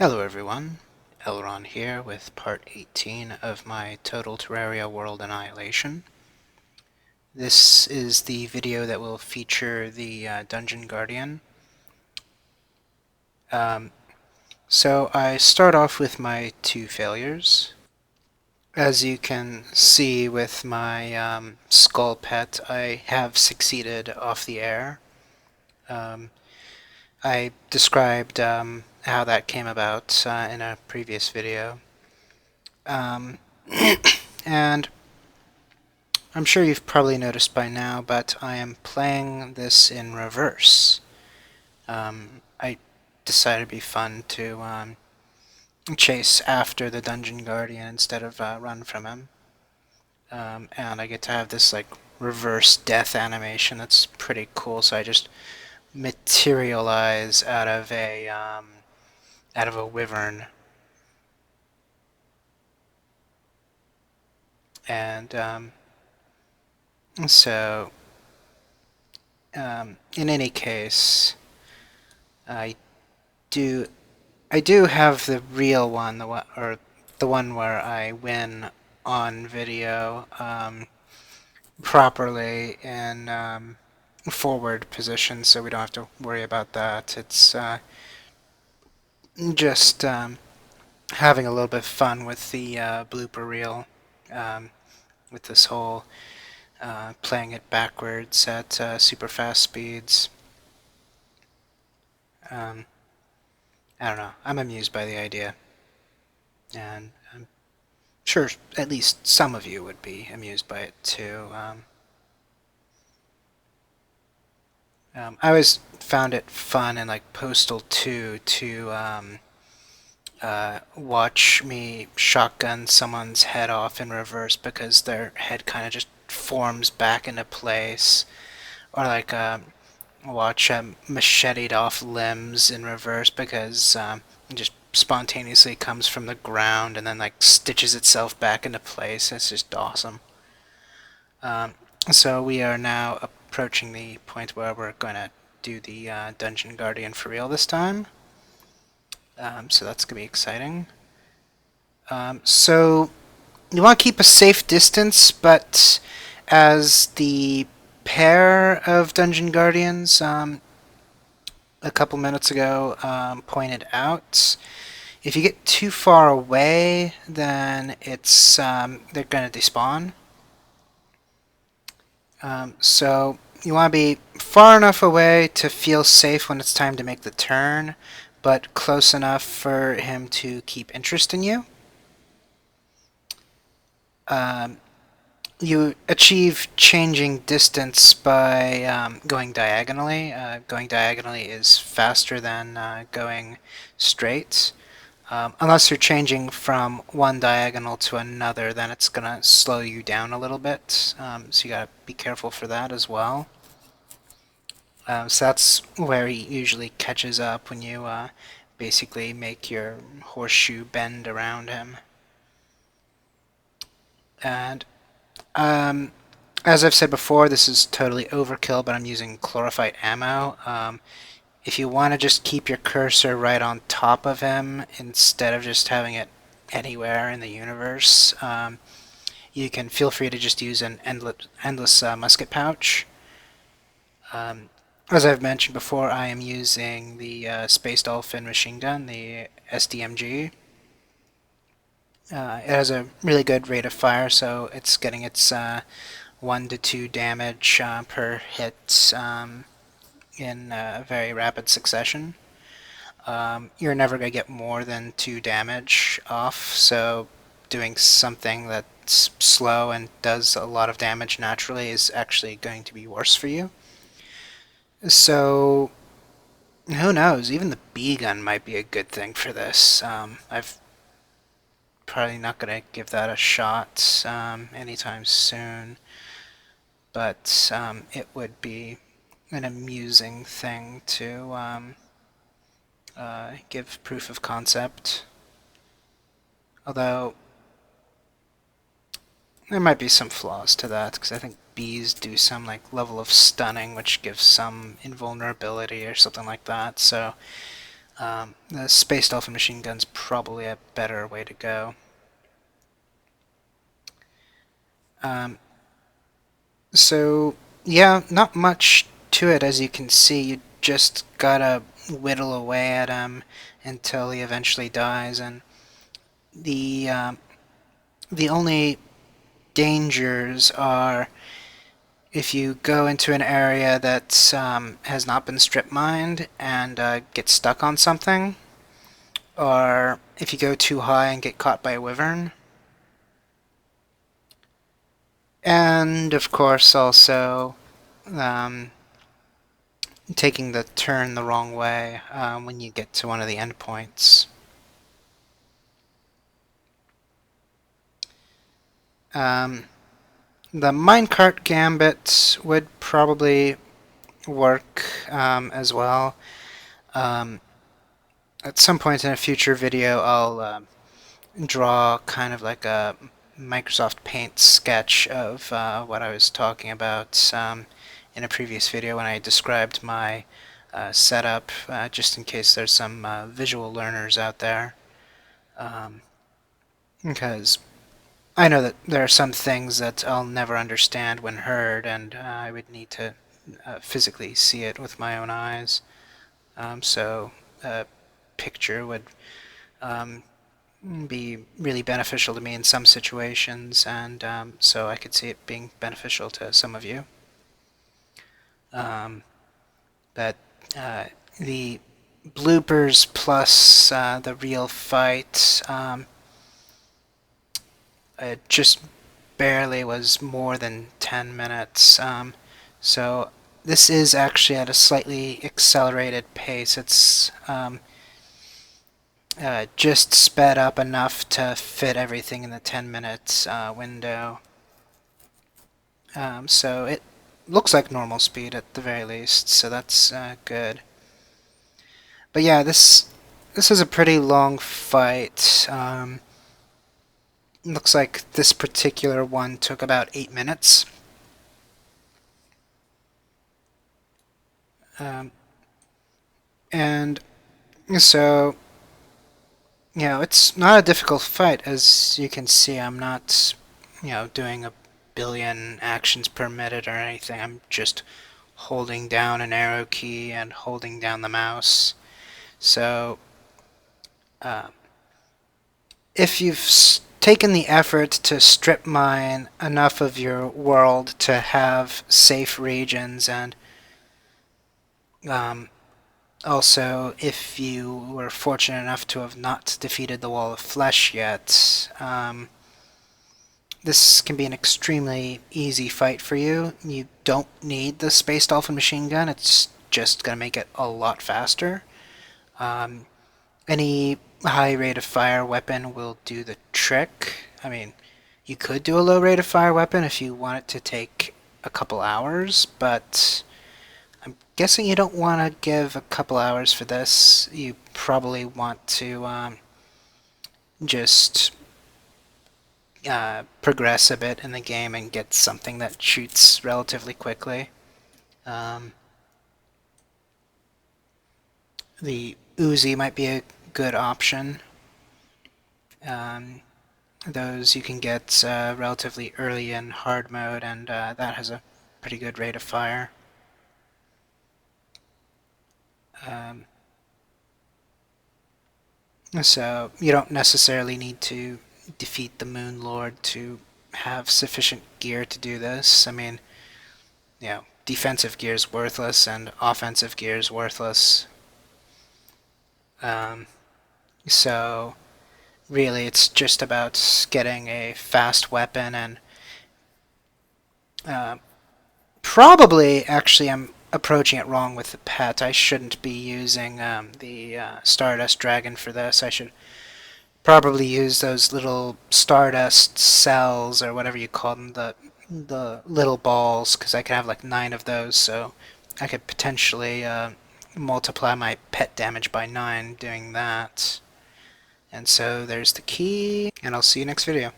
Hello everyone, LRon here with part 18 of my Total Terraria World Annihilation. This is the video that will feature the Dungeon Guardian. Um, so I start off with my two failures. As you can see with my skull pet, I have succeeded off the air. Um, I described how that came about in a previous video. Um, and I'm sure you've probably noticed by now, but I am playing this in reverse. I decided it'd be fun to chase after the Dungeon Guardian instead of run from him. And I get to have this like reverse death animation that's pretty cool. So I just materialize out of a wyvern, and so in any case, I do I do have the real one, the one where I win on video properly in forward position, so we don't have to worry about that. It's just having a little bit of fun with the blooper reel, um, with this whole playing it backwards at super fast speeds. Um, I don't know. I'm amused by the idea, and I'm sure at least some of you would be amused by it too. I always found it fun in like Postal 2 to watch me shotgun someone's head off in reverse because their head kind of just forms back into place, or like watch macheted off limbs in reverse because it just spontaneously comes from the ground and then like stitches itself back into place. It's just awesome. Um, so we are now approaching the point where we're going to do the Dungeon Guardian for real this time. So that's going to be exciting. So you want to keep a safe distance, but as the pair of Dungeon Guardians a couple minutes ago pointed out, if you get too far away, then they're going to despawn. So you want to be far enough away to feel safe when it's time to make the turn, but close enough for him to keep interest in you. Um, you achieve changing distance by going diagonally. Going diagonally is faster than going straight. Unless you're changing from one diagonal to another, then it's going to slow you down a little bit. So you got to be careful for that as well. So that's where he usually catches up when you basically make your horseshoe bend around him. And as I've said before, this is totally overkill, but I'm using chlorophyte ammo. If you want to just keep your cursor right on top of him instead of just having it anywhere in the universe, you can feel free to just use an endless musket pouch. As I've mentioned before, I am using the Space Dolphin machine gun, the SDMG. It has a really good rate of fire, so it's getting its 1 to 2 damage per hit in very rapid succession. You're never going to get more than 2 damage off, so doing something that's slow and does a lot of damage naturally is actually going to be worse for you. So, who knows? Even the bee gun might be a good thing for this. I've probably not going to give that a shot anytime soon, but it would be an amusing thing to give proof of concept. Although there might be some flaws to that, because I think bees do some like level of stunning, which gives some invulnerability or something like that. So The Space Dolphin machine gun's probably a better way to go. Um, so, yeah, not much to it, as you can see. You just gotta whittle away at him until he eventually dies, and the only dangers are if you go into an area that has not been strip mined and get stuck on something, or if you go too high and get caught by a wyvern. And of course, also um, taking the turn the wrong way when you get to one of the endpoints. Um, the minecart gambit would probably work as well. Um, at some point in a future video, I'll draw kind of like a Microsoft Paint sketch of what I was talking about in a previous video when I described my setup, just in case there's some visual learners out there. Because I know that there are some things that I'll never understand when heard, and I would need to physically see it with my own eyes. So a picture would um, be really beneficial to me in some situations, and so I could see it being beneficial to some of you. Um, but uh, the bloopers plus the real fight it just barely was more than 10 minutes. So this is actually at a slightly accelerated pace. It's just sped up enough to fit everything in the 10-minute window. So it looks like normal speed at the very least, so that's good. But yeah, this is a pretty long fight. Looks like this particular one took about 8 minutes. Um, and so, it's not a difficult fight. As you can see, I'm not, doing a billion actions per minute or anything. I'm just holding down an arrow key and holding down the mouse. So, uh, if you've taken the effort to strip mine enough of your world to have safe regions, and um, also if you were fortunate enough to have not defeated the Wall of Flesh yet, this can be an extremely easy fight for you. You don't need the Space Dolphin machine gun, it's just going to make it a lot faster. Um, any high rate of fire weapon will do the trick. I mean, you could do a low rate of fire weapon if you want it to take a couple hours, but I'm guessing you don't want to give a couple hours for this. You probably want to just progress a bit in the game and get something that shoots relatively quickly. Um, the Uzi might be a good option. Um, those you can get relatively early in hard mode, and that has a pretty good rate of fire. Um, so you don't necessarily need to defeat the Moon Lord to have sufficient gear to do this. I mean, defensive gear is worthless and offensive gear is worthless. Um, so really it's just about getting a fast weapon, and uh, probably, actually, I'm approaching it wrong with the pet. I shouldn't be using the Stardust Dragon for this. I should probably use those little Stardust cells, or whatever you call them, the little balls, because I can have like 9 of those, so I could potentially multiply my pet damage by 9 doing that. And so there's the key, and I'll see you next video.